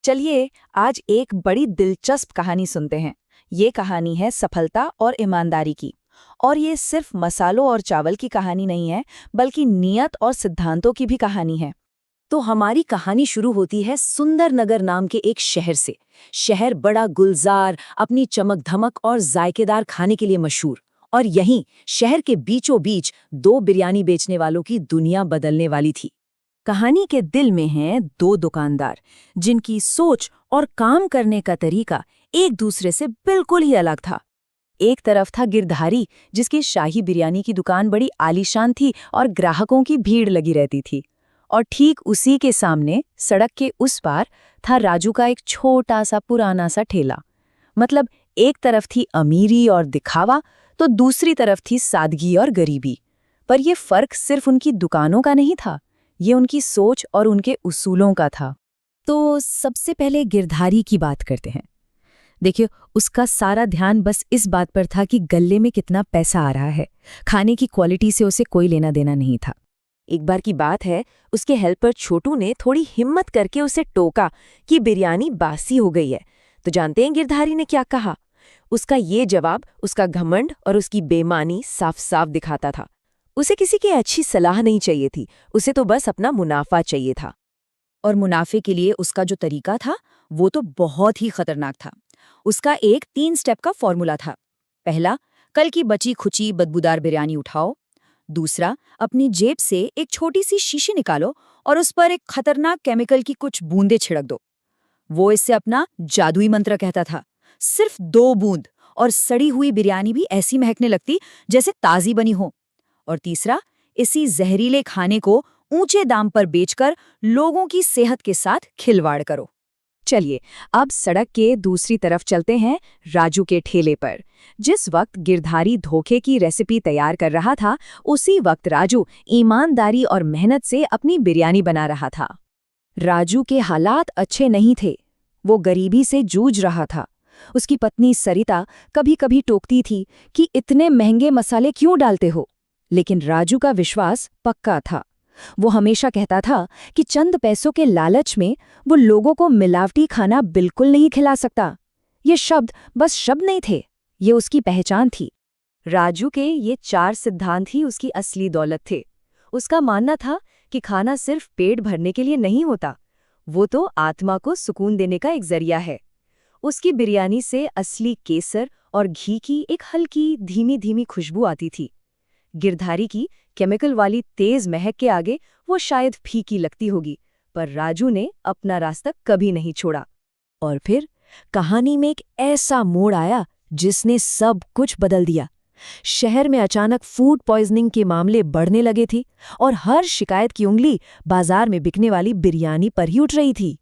चलिए आज एक बड़ी दिलचस्प कहानी सुनते हैं। ये कहानी है सफलता और ईमानदारी की। और ये सिर्फ मसालों और चावल की कहानी नहीं है, बल्कि नियत और सिद्धांतों की भी कहानी है। तो हमारी कहानी शुरू होती है सुंदर नगर नाम के एक शहर से। शहर बड़ा गुलजार, अपनी चमक धमक और जायकेदार खाने के लिए मशहूर। और यहीं शहर के बीचों बीच दो बिरयानी बेचने वालों की दुनिया बदलने वाली थी। कहानी के दिल में हैं दो दुकानदार, जिनकी सोच और काम करने का तरीका एक दूसरे से बिल्कुल ही अलग था। एक तरफ था गिरधारी, जिसकी शाही बिरयानी की दुकान बड़ी आलीशान थी और ग्राहकों की भीड़ लगी रहती थी। और ठीक उसी के सामने सड़क के उस पार था राजू का एक छोटा सा पुराना सा ठेला। मतलब एक तरफ थी अमीरी और दिखावा, तो दूसरी तरफ थी सादगी और गरीबी। पर यह फर्क सिर्फ उनकी दुकानों का नहीं था, ये उनकी सोच और उनके उसूलों का था। तो सबसे पहले गिरधारी की बात करते हैं। देखिए, उसका सारा ध्यान बस इस बात पर था कि गल्ले में कितना पैसा आ रहा है। खाने की क्वालिटी से उसे कोई लेना देना नहीं था। एक बार की बात है, उसके हेल्पर छोटू ने थोड़ी हिम्मत करके उसे टोका कि बिरयानी बासी हो गई है। तो जानते हैं गिरधारी ने क्या कहा? उसका ये जवाब उसका घमंड और उसकी बेईमानी साफ साफ दिखाता था। उसे किसी की अच्छी सलाह नहीं चाहिए थी, उसे तो बस अपना मुनाफा चाहिए था। और मुनाफे के लिए उसका जो तरीका था, वो तो बहुत ही खतरनाक था। उसका एक 3 स्टेप का फॉर्मूला था। पहला, कल की बची खुची बदबूदार बिरयानी उठाओ। दूसरा, अपनी जेब से एक छोटी सी शीशी निकालो और उस पर एक खतरनाक केमिकल की कुछ बूंदें छिड़क दो। वो इससे अपना जादुई मंत्र कहता था। सिर्फ 2 बूंद और सड़ी हुई बिरयानी भी ऐसी महकने लगती जैसे ताजी बनी हो। और तीसरा, इसी जहरीले खाने को ऊंचे दाम पर बेचकर लोगों की सेहत के साथ खिलवाड़ करो। चलिए अब सड़क के दूसरी तरफ चलते हैं, राजू के ठेले पर। जिस वक्त गिरधारी धोखे की रेसिपी तैयार कर रहा था, उसी वक्त राजू ईमानदारी और मेहनत से अपनी बिरयानी बना रहा था। राजू के हालात अच्छे नहीं थे। वो गरीबी से जूझ रहा था। उसकी पत्नी सरिता कभी कभी टोकती थी कि इतने महंगे मसाले क्यों डालते हो, लेकिन राजू का विश्वास पक्का था। वो हमेशा कहता था कि चंद पैसों के लालच में वो लोगों को मिलावटी खाना बिल्कुल नहीं खिला सकता। ये शब्द बस शब्द नहीं थे, ये उसकी पहचान थी। राजू के ये 4 सिद्धांत ही उसकी असली दौलत थे। उसका मानना था कि खाना सिर्फ पेट भरने के लिए नहीं होता, वो तो आत्मा को सुकून देने का एक जरिया है। उसकी बिरयानी से असली केसर और घी की एक हल्की धीमी धीमी खुशबू आती थी। गिरधारी की केमिकल वाली तेज महक के आगे वो शायद फीकी लगती होगी, पर राजू ने अपना रास्ता कभी नहीं छोड़ा। और फिर कहानी में एक ऐसा मोड़ आया जिसने सब कुछ बदल दिया। शहर में अचानक फूड पॉइजनिंग के मामले बढ़ने लगे थे और हर शिकायत की उंगली बाजार में बिकने वाली बिरयानी पर ही उठ रही थी।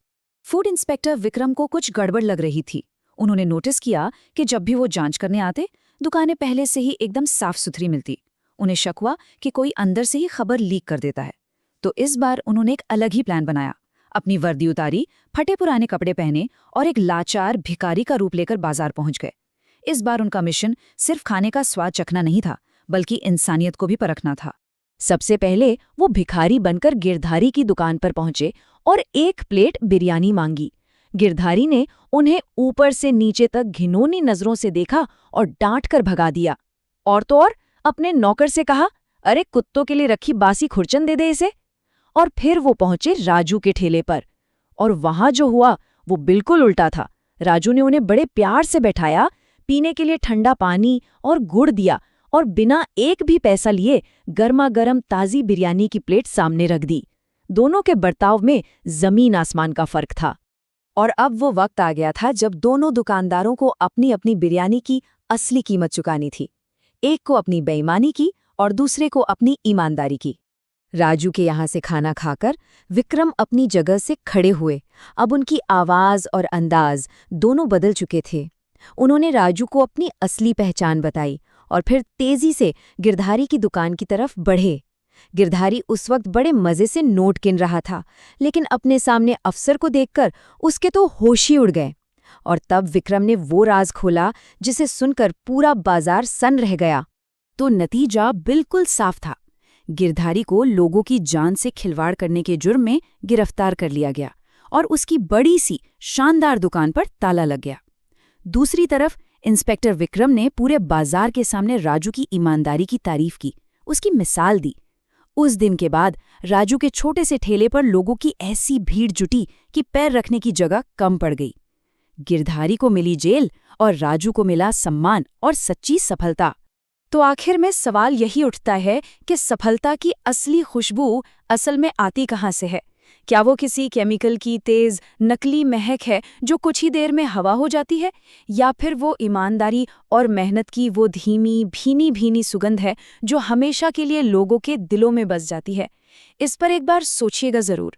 फूड इंस्पेक्टर विक्रम को कुछ गड़बड़ लग रही थी। उन्होंने नोटिस किया कि जब भी वो जांच करने आते, दुकानें पहले से ही एकदम साफ सुथरी मिलती। उन्हें शक हुआ कि कोई अंदर से ही खबर लीक कर देता है। तो इस बार उन्होंने एक अलग ही प्लान बनाया। अपनी वर्दी उतारी, फटे पुराने कपड़े पहने और एक लाचार भिखारी का रूप लेकर बाजार पहुंच गए। इस बार उनका मिशन सिर्फ खाने का स्वाद चखना नहीं था, बल्कि इंसानियत को भी परखना था। सबसे पहले वो भिखारी बनकर गिरधारी की दुकान पर पहुंचे और 1 प्लेट बिरयानी मांगी। गिरधारी ने उन्हें ऊपर से नीचे तक घिनौनी नजरों से देखा और डांट कर भगा दिया। और तो और अपने नौकर से कहा, अरे कुत्तों के लिए रखी बासी खुरचन दे दे इसे। और फिर वो पहुंचे राजू के ठेले पर। और वहां जो हुआ वो बिल्कुल उल्टा था। राजू ने उन्हें बड़े प्यार से बैठाया, पीने के लिए ठंडा पानी और गुड़ दिया और बिना एक भी पैसा लिए गर्मा गर्म ताजी बिरयानी की प्लेट सामने रख दी। दोनों के बर्ताव में जमीन आसमान का फर्क था। और अब वो वक्त आ गया था जब दोनों दुकानदारों को अपनी अपनी बिरयानी की असली कीमत चुकानी थी। एक को अपनी बेईमानी की और दूसरे को अपनी ईमानदारी की। राजू के यहाँ से खाना खाकर विक्रम अपनी जगह से खड़े हुए। अब उनकी आवाज और अंदाज दोनों बदल चुके थे। उन्होंने राजू को अपनी असली पहचान बताई और फिर तेजी से गिरधारी की दुकान की तरफ बढ़े। गिरधारी उस वक्त बड़े मजे से नोट गिन रहा था, लेकिन अपने सामने अफसर को देखकर उसके तो होश ही उड़ गए। और तब विक्रम ने वो राज खोला जिसे सुनकर पूरा बाजार सन रह गया। तो नतीजा बिल्कुल साफ था। गिरधारी को लोगों की जान से खिलवाड़ करने के जुर्म में गिरफ्तार कर लिया गया और उसकी बड़ी सी शानदार दुकान पर ताला लग गया। दूसरी तरफ इंस्पेक्टर विक्रम ने पूरे बाजार के सामने राजू की ईमानदारी की तारीफ की, उसकी मिसाल दी। उस दिन के बाद राजू के छोटे से ठेले पर लोगों की ऐसी भीड़ जुटी कि पैर रखने की जगह कम पड़ गई। गिरधारी को मिली जेल और राजू को मिला सम्मान और सच्ची सफलता। तो आखिर में सवाल यही उठता है कि सफलता की असली खुशबू असल में आती कहाँ से है? क्या वो किसी केमिकल की तेज नकली महक है जो कुछ ही देर में हवा हो जाती है, या फिर वो ईमानदारी और मेहनत की वो धीमी भीनी भीनी सुगंध है जो हमेशा के लिए लोगों के दिलों में बस जाती है? इस पर एक बार सोचिएगा जरूर।